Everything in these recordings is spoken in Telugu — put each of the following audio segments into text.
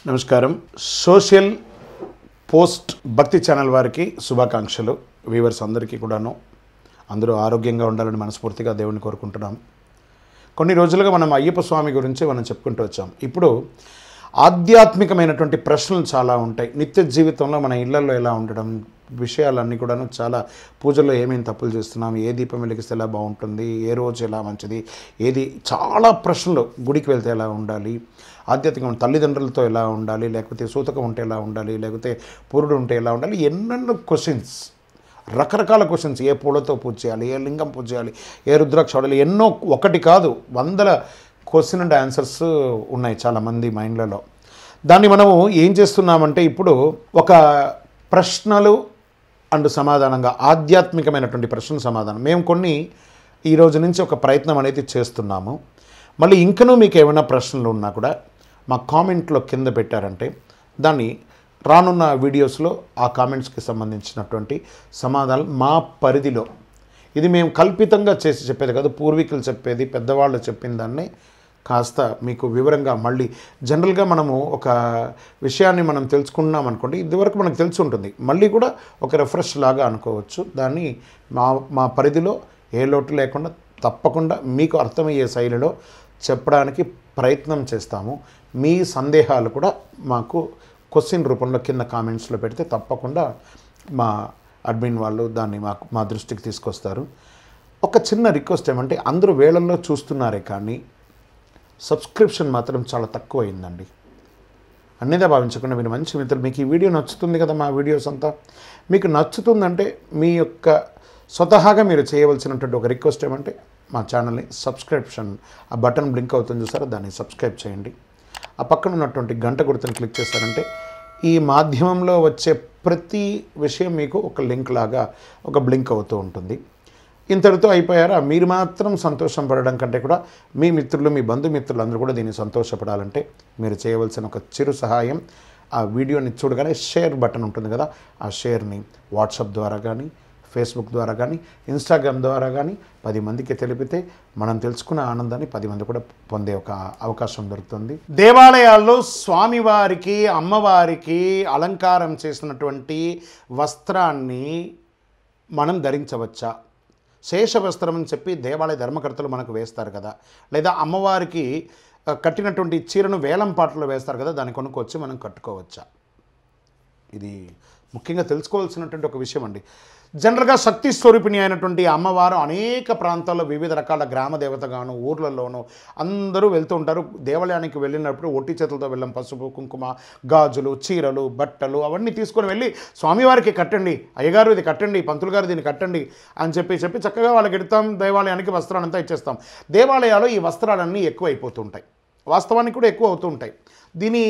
నమస్కారం. సోషల్ పోస్ట్ భక్తి ఛానల్ వారికి శుభాకాంక్షలు. వ్యూవర్స్ అందరికీ కూడాను అందరూ ఆరోగ్యంగా ఉండాలని మనస్ఫూర్తిగా దేవుని కోరుకుంటున్నాం. కొన్ని రోజులుగా మనం అయ్యప్ప స్వామి గురించి మనం చెప్పుకుంటూ వచ్చాం. ఇప్పుడు ఆధ్యాత్మికమైనటువంటి ప్రశ్నలు చాలా ఉంటాయి. నిత్య జీవితంలో మన ఇళ్లలో ఎలా ఉండడం, విషయాలన్నీ కూడాను చాలా పూజల్లో ఏమేమి తప్పులు చేస్తున్నాం, ఏ దీపం వెలిగిస్తే ఎలా బాగుంటుంది, ఏ రోజు ఎలా మంచిది, ఏది చాలా ప్రశ్నలు. గుడికి వెళ్తే ఎలా ఉండాలి, ఆధ్యాత్మిక తల్లిదండ్రులతో ఎలా ఉండాలి, లేకపోతే సూతకం ఉంటే ఎలా ఉండాలి, లేకపోతే పురుడు ఉంటే ఎలా ఉండాలి, ఎన్నెన్నో క్వశ్చన్స్, రకరకాల క్వశ్చన్స్. ఏ పూలతో పూజ చేయాలి, ఏ లింగం పూజ చేయాలి, ఏ రుద్రాక్ష వాడాలి, ఎన్నో, ఒకటి కాదు వందల క్వశ్చన్ అండ్ ఆన్సర్స్ ఉన్నాయి చాలామంది మైండ్లలో. దాన్ని మనము ఏం చేస్తున్నామంటే ఇప్పుడు ఒక ప్రశ్నలు అండ్ సమాధానంగా ఆధ్యాత్మికమైనటువంటి ప్రశ్నలు సమాధానం మేము కొన్ని ఈ రోజు నుంచి ఒక ప్రయత్నం అనేది చేస్తున్నాము. మళ్ళీ ఇంకనూ మీకు ఏమైనా ప్రశ్నలు ఉన్నా కూడా మా కామెంట్లో కింద పెట్టారంటే దాన్ని రానున్న వీడియోస్లో ఆ కామెంట్స్కి సంబంధించినటువంటి సమాధానాలు మా పరిధిలో, ఇది మేము కల్పితంగా చేసి చెప్పేది కాదు, పూర్వీకులు చెప్పేది, పెద్దవాళ్ళు చెప్పిన దాన్ని కాస్త మీకు వివరంగా మళ్ళీ జనరల్గా మనము ఒక విషయాన్ని మనం తెలుసుకున్నాం అనుకోండి, ఇదివరకు మనకు తెలిసి ఉంటుంది, మళ్ళీ కూడా ఒక రిఫ్రెష్ లాగా అనుకోవచ్చు. దాన్ని మా పరిధిలో ఏ లోటు లేకుండా తప్పకుండా మీకు అర్థమయ్యే శైలిలో చెప్పడానికి ప్రయత్నం చేస్తాము. మీ సందేహాలు కూడా మాకు క్వశ్చన్ రూపంలో కింద కామెంట్స్లో పెడితే తప్పకుండా మా అడ్మిన్ వాళ్ళు దాన్ని మా దృష్టికి తీసుకొస్తారు. ఒక చిన్న రిక్వెస్ట్ ఏమంటే, అందరూ వేళల్లో చూస్తున్నారే కానీ సబ్స్క్రిప్షన్ మాత్రం చాలా తక్కువ అయిందండి. అన్నిదా భావించకుండా మీరు మంచి మిత్రులు, మీకు ఈ వీడియో నచ్చుతుంది కదా, మా వీడియోస్ అంతా మీకు నచ్చుతుందంటే మీ యొక్క స్వతహాగా మీరు చేయవలసినటువంటి ఒక రిక్వెస్ట్ ఏమంటే, మా ఛానల్ని సబ్స్క్రిప్షన్, ఆ బటన్ బ్లింక్ అవుతుంది చూసారా, దాన్ని సబ్స్క్రైబ్ చేయండి. ఆ పక్కన ఉన్నటువంటి గంట గుర్తుని క్లిక్ చేశారంటే ఈ మాధ్యమంలో వచ్చే ప్రతి విషయం మీకు ఒక లింక్ లాగా ఒక బ్లింక్ అవుతూ ఉంటుంది. ఇంతటితో అయిపోయారా? మీరు మాత్రం సంతోషం పడడం కంటే కూడా మీ మిత్రులు, మీ బంధుమిత్రులు అందరూ కూడా దీన్ని సంతోషపడాలంటే మీరు చేయవలసిన ఒక చిరు సహాయం, ఆ వీడియోని చూడగానే షేర్ బటన్ ఉంటుంది కదా, ఆ షేర్ని వాట్సాప్ ద్వారా కానీ, ఫేస్బుక్ ద్వారా కానీ, ఇన్స్టాగ్రామ్ ద్వారా కానీ 10 మందికి తెలిపితే మనం తెలుసుకున్న ఆనందాన్ని 10 మంది కూడా పొందే ఒక అవకాశం దొరుకుతుంది. దేవాలయాల్లో స్వామివారికి, అమ్మవారికి అలంకారం చేసినటువంటి వస్త్రాన్ని మనం ధరించవచ్చా? శేష వస్త్రం అని చెప్పి దేవాలయ ధర్మకర్తలు మనకు వేస్తారు కదా, లేదా అమ్మవారికి కట్టినటువంటి చీరను వేలం పాటలో వేస్తారు కదా, దాన్ని కొనుక్కొచ్చి మనం కట్టుకోవచ్చా? ఇది ముఖ్యంగా తెలుసుకోవాల్సినటువంటి ఒక విషయం అండి. జనరల్గా శక్తి స్వరూపిణి అయినటువంటి అమ్మవారు అనేక ప్రాంతాల్లో వివిధ రకాల గ్రామ దేవతగాను, ఊర్లలోనూ అందరూ వెళ్తూ ఉంటారు. దేవాలయానికి వెళ్ళినప్పుడు ఒట్టి చేతులతో వెళ్ళం, పసుపు, కుంకుమ, గాజులు, చీరలు, బట్టలు అవన్నీ తీసుకొని వెళ్ళి స్వామివారికి కట్టండి, అయ్యగారు ఇది కట్టండి, పంతులు గారు దీన్ని కట్టండి అని చెప్పి చక్కగా వాళ్ళకి ఎడతాం. దేవాలయానికి వస్త్రాలంతా ఇచ్చేస్తాం. దేవాలయాల్లో ఈ వస్త్రాలన్నీ ఎక్కువ అయిపోతూ ఉంటాయి, వాస్తవానికి కూడా ఎక్కువ అవుతూ ఉంటాయి. దీని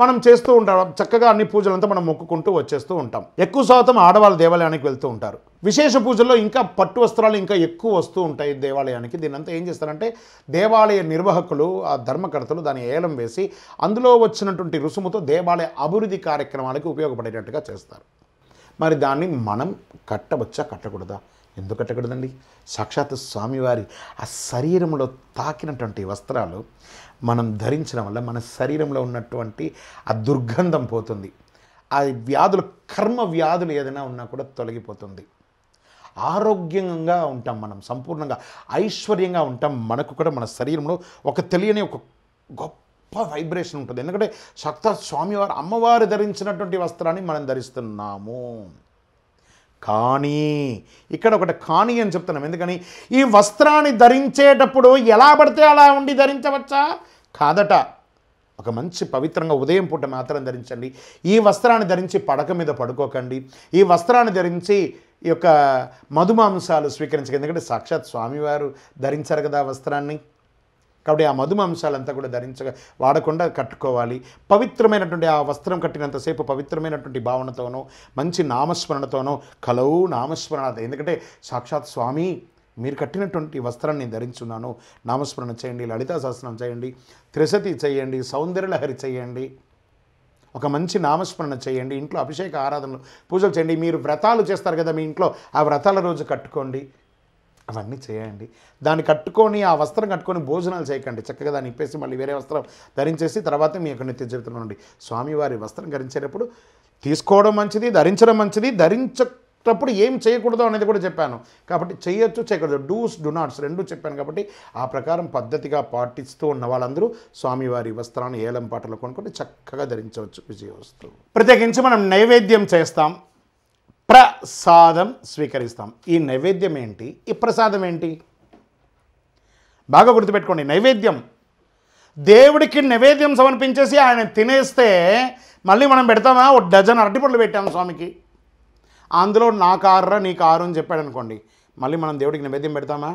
మనం చేస్తూ ఉంటాం, చక్కగా అన్ని పూజలంతా మనం మొక్కుకుంటూ వచ్చేస్తూ ఉంటాం. ఎక్కువ శాతం ఆడవాళ్ళు దేవాలయానికి వెళ్తూ ఉంటారు. విశేష పూజల్లో ఇంకా పట్టు వస్త్రాలు ఇంకా ఎక్కువ వస్తూ ఉంటాయి దేవాలయానికి. దీనంతా ఏం చేస్తారంటే దేవాలయ నిర్వాహకులు, ఆ ధర్మకర్తలు దాన్ని ఏలం వేసి అందులో వచ్చినటువంటి రుసుముతో దేవాలయ అభివృద్ధి కార్యక్రమాలకు ఉపయోగపడేటట్టుగా చేస్తారు. మరి దాన్ని మనం కట్టవచ్చా, కట్టకూడదా? ఎందుకు కట్టకూడదండి? సాక్షాత్ స్వామివారి ఆ శరీరంలో తాకినటువంటి వస్త్రాలు మనం ధరించడం వల్ల మన శరీరంలో ఉన్నటువంటి ఆ దుర్గంధం పోతుంది. ఆ వ్యాధులు, కర్మ వ్యాధులు ఏదైనా ఉన్నా కూడా తొలగిపోతుంది. ఆరోగ్యంగా ఉంటాం, మనం సంపూర్ణంగా ఐశ్వర్యంగా ఉంటాం. మనకు కూడా మన శరీరంలో ఒక తెలియని ఒక గొప్ప వైబ్రేషన్ ఉంటుంది. ఎందుకంటే సాక్షాత్ స్వామివారు, అమ్మవారు ధరించినటువంటి వస్త్రాన్ని మనం ధరిస్తున్నాము. కానీ ఇక్కడ ఒకటి కానీ అని చెప్తున్నాం. ఎందుకని? ఈ వస్త్రాన్ని ధరించేటప్పుడు ఎలా పడితే అలా ఉండి ధరించవచ్చా? కాదట. ఒక మంచి పవిత్రంగా ఉదయం పూట మాత్రం ధరించండి. ఈ వస్త్రాన్ని ధరించి పడక మీద పడుకోకండి. ఈ వస్త్రాన్ని ధరించి ఈ యొక్క మధుమాంసాలు స్వీకరించకండి. ఎందుకంటే సాక్షాత్ స్వామివారు ధరించారు కదా ఆ వస్త్రాన్ని. కాబట్టి ఆ మధుమాంసాలంతా కూడా వాడకుండా కట్టుకోవాలి. పవిత్రమైనటువంటి ఆ వస్త్రం కట్టినంతసేపు పవిత్రమైనటువంటి భావనతోనో, మంచి నామస్మరణతోనో, కలవు నామస్మరణ. ఎందుకంటే సాక్షాత్ స్వామి మీరు కట్టినటువంటి వస్త్రాన్ని నేను ధరించున్నాను, నామస్మరణ చేయండి, లలితా సహస్రనామం చేయండి, త్రిశతి చేయండి, సౌందర్యలహరి చేయండి, ఒక మంచి నామస్మరణ చేయండి, ఇంట్లో అభిషేక ఆరాధనలు పూజలు చేయండి. మీరు వ్రతాలు చేస్తారు కదా మీ ఇంట్లో, ఆ వ్రతాల రోజు కట్టుకోండి. అవన్నీ చేయండి. దాన్ని కట్టుకొని, ఆ వస్త్రం కట్టుకొని భోజనాలు చేయకండి. చక్కగా దాన్ని ఇప్పేసి మళ్ళీ వేరే వస్త్రం ధరించేసి తర్వాత మీ యొక్క నిత్య జీవితంలో నుండి స్వామివారి వస్త్రం ధరించేటప్పుడు తీసుకోవడం మంచిది, ధరించడం మంచిది. ధరించేటప్పుడు ఏం చేయకూడదు అనేది కూడా చెప్పాను. కాబట్టి చేయొచ్చు, చేయకూడదు, డూస్ డు నాట్స్ రెండూ చెప్పాను. కాబట్టి ఆ ప్రకారం పద్ధతిగా పాటిస్తూ ఉన్న వాళ్ళందరూ స్వామివారి వస్త్రాన్ని ఏలం పాటలు కొనుక్కొని చక్కగా ధరించవచ్చు. విజయవస్తు. ప్రత్యేకించి మనం నైవేద్యం చేస్తాం, ప్రసాదం స్వీకరిస్తాం. ఈ నైవేద్యం ఏంటి, ఈ ప్రసాదం ఏంటి? బాగా గుర్తుపెట్టుకోండి. నైవేద్యం, దేవుడికి నైవేద్యం సమర్పించేసి ఆయన తినేస్తే మళ్ళీ మనం పెడతామా? ఒక డజన్ అరటిపండ్లు పెట్టాము స్వామికి, అందులో నాకు 6 నీకు 6 అని చెప్పాడు అనుకోండి, మళ్ళీ మనం దేవుడికి నైవేద్యం పెడతామా?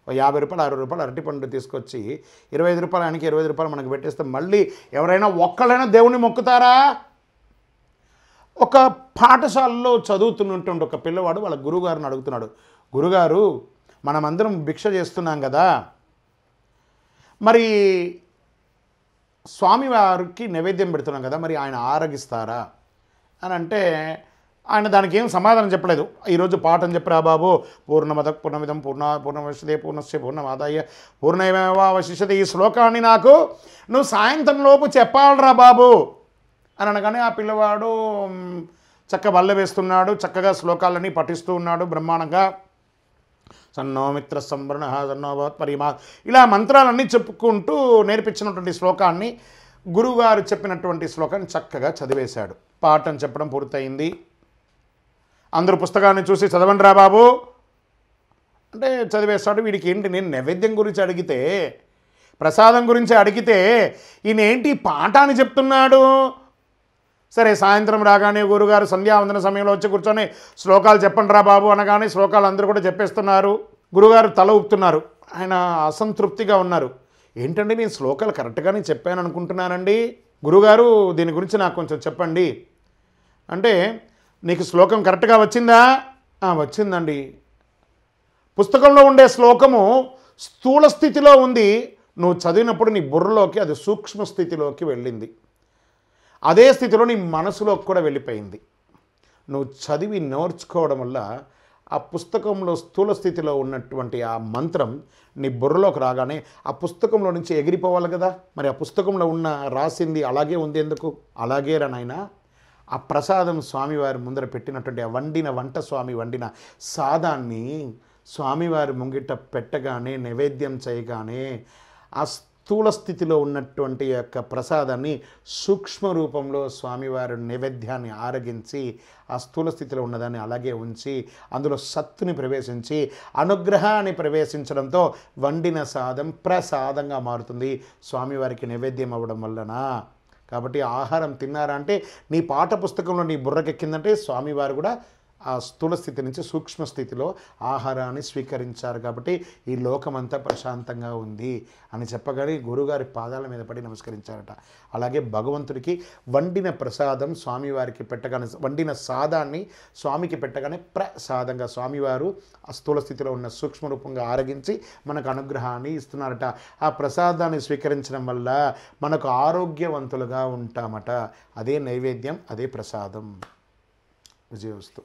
ఓ 50 రూపాయలు 60 రూపాయలు అరటిపండు తీసుకొచ్చి 25 రూపాయలు ఆయనకి 25 రూపాయలు మనకు పెట్టేస్తే మళ్ళీ ఎవరైనా ఒక్కళ్ళైనా దేవుడిని మొక్కుతారా? ఒక పాఠశాలలో చదువుతున్నటువంటి ఒక పిల్లవాడు వాళ్ళ గురువుగారిని అడుగుతున్నాడు, గురుగారు మనమందరం భిక్ష చేస్తున్నాం కదా, మరి స్వామివారికి నైవేద్యం పెడుతున్నాం కదా, మరి ఆయన ఆరగిస్తారా అని అంటే ఆయన దానికి ఏం సమాధానం చెప్పలేదు. ఈరోజు పాఠం చెప్పరా బాబు, పూర్ణమద పూర్ణమిదం పూర్ణమశ్యతే పూర్ణస్య పూర్ణమాదాయ పూర్ణమేవావశిష్యతే, ఈ శ్లోకాన్ని నాకు నువ్వు సాయంత్రం లోపు చెప్పాలరా బాబు అని అనగానే ఆ పిల్లవాడు చక్కగా వల్ల వేస్తున్నాడు, చక్కగా శ్లోకాలన్నీ పఠిస్తూ ఉన్నాడు బ్రహ్మాండంగా. సన్నో మిత్ర సంవరణ సన్నోభవత్ పరిమా, ఇలా మంత్రాలన్నీ చెప్పుకుంటూ నేర్పించినటువంటి శ్లోకాన్ని, గురువుగారు చెప్పినటువంటి శ్లోకాన్ని చక్కగా చదివేశాడు. పాఠం చెప్పడం పూర్తయింది. అందరూ పుస్తకాన్ని చూసి చదవండి రా బాబు అంటే చదివేస్తాడు. వీడికి ఏంటి, నేను నైవేద్యం గురించి అడిగితే, ప్రసాదం గురించి అడిగితే ఈయన ఏంటి పాఠాన్ని చెప్తున్నాడు. సరే, సాయంత్రం రాగానే గురుగారు సంధ్యావందన సమయంలో వచ్చి కూర్చొని శ్లోకాలు చెప్పండి రా బాబు అనగానే శ్లోకాలు అందరూ కూడా చెప్పేస్తున్నారు. గురుగారు తల ఊపుతున్నారు, ఆయన అసంతృప్తిగా ఉన్నారు. ఏంటండి, నేను శ్లోకాలు కరెక్ట్గానే చెప్పాను అనుకుంటున్నానండి, గురుగారు దీని గురించి నాకు కొంచెం చెప్పండి అంటే, నీకు శ్లోకం కరెక్ట్గా వచ్చిందా? వచ్చిందండి. పుస్తకంలో ఉండే శ్లోకము స్థూల స్థితిలో ఉంది, నువ్వు చదివినప్పుడు నీ బుర్రలోకి అది సూక్ష్మ స్థితిలోకి వెళ్ళింది, అదే స్థితిలో నీ మనసులోకి కూడా వెళ్ళిపోయింది. నువ్వు చదివి నేర్చుకోవడం వల్ల ఆ పుస్తకంలో స్థూల స్థితిలో ఉన్నటువంటి ఆ మంత్రం నీ బుర్రలోకి రాగానే ఆ పుస్తకంలో నుంచి ఎగిరిపోవాలి కదా. మరి ఆ పుస్తకంలో ఉన్న రాసింది అలాగే ఉంది ఎందుకు? అలాగే రా నాయనా, ఆ ప్రసాదం స్వామివారి ముందర పెట్టినటువంటి ఆ వంట స్వామి వండిన సాదాన్ని స్వామివారి ముంగిట పెట్టగానే, నైవేద్యం చేయగానే ఆ స్థూల స్థితిలో ఉన్నటువంటి యొక్క ప్రసాదాన్ని సూక్ష్మ రూపంలో స్వామివారి నైవేద్యాన్ని ఆరగించి ఆ స్థూల స్థితిలో ఉన్నదాన్ని అలాగే ఉంచి అందులో సత్తుని ప్రవేశించి అనుగ్రహాన్ని ప్రవేశించడంతో వండిన సాదం ప్రసాదంగా మారుతుంది స్వామివారికి నైవేద్యం అవ్వడం వలన. కాబట్టి ఆహారం తిన్నారా అంటే నీ పాఠ పుస్తకంలో నీ బుర్రకెక్కిందంటే స్వామివారు కూడా ఆ స్థూల స్థితి నుంచి సూక్ష్మ స్థితిలో ఆహారాన్ని స్వీకరించారు. కాబట్టి ఈ లోకమంతా ప్రశాంతంగా ఉంది అని చెప్పగానే గురుగారి పాదాల మీద పడి నమస్కరించారట. అలాగే భగవంతుడికి వండిన ప్రసాదం స్వామివారికి పెట్టగానే, వండిన సాదాన్ని స్వామికి పెట్టగానే ప్రసాదంగా స్వామివారు ఆ స్థూల స్థితిలో ఉన్న సూక్ష్మ రూపంగా ఆరగించి మనకు అనుగ్రహాన్ని ఇస్తున్నారట. ఆ ప్రసాదాన్ని స్వీకరించడం వల్ల మనకు ఆరోగ్యవంతులుగా ఉంటామట. అదే నైవేద్యం, అదే ప్రసాదం. విజయవస్తు.